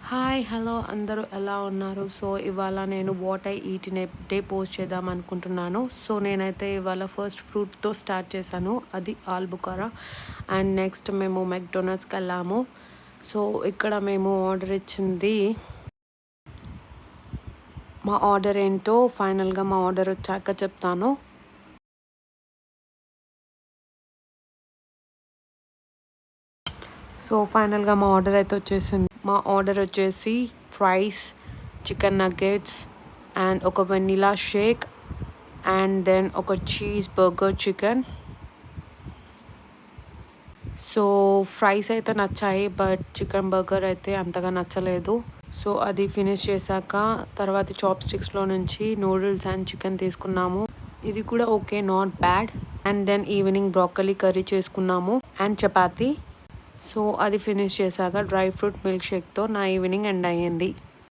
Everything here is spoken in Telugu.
హాయ్ హలో అందరూ ఎలా ఉన్నారు? సో ఇవాళ నేను what I eat in a day post చేద్దాం అనుకుంటున్నాను. సో నేనైతే ఇవాళ ఫస్ట్ ఫ్రూట్తో స్టార్ట్ చేశాను, అది ఆల్బుకారా. అండ్ నెక్స్ట్ మేము మెక్డొనాల్డ్స్కి వెళ్ళాము. సో ఇక్కడ మేము ఆర్డర్ ఇచ్చింది, మా ఆర్డర్ ఏంటో ఫైనల్గా మా ఆర్డర్ వచ్చాక చెప్తాను. సో ఫైనల్గా మా ఆర్డర్ అయితే వచ్చేసింది. మా ఆర్డర్ వచ్చేసి ఫ్రైస్, చికెన్ నగ్గెట్స్ అండ్ ఒక వెనిలా షేక్ అండ్ దెన్ ఒక cheese burger chicken. So fries అయితే నచ్చాయి, బట్ చికెన్ బర్గర్ అయితే అంతగా నచ్చలేదు. సో అది ఫినిష్ చేశాక తర్వాత చాప్ స్టిక్స్లో నుంచి నూడిల్స్ అండ్ చికెన్ తీసుకున్నాము. ఇది కూడా okay, not bad. And then evening broccoli curry చేసుకున్నాము అండ్ చపాతీ. సో అది ఫినిష్ చేశాక డ్రై ఫ్రూట్ మిల్క్ షేక్తో నా ఈవినింగ్ ఎండ్ అయ్యింది.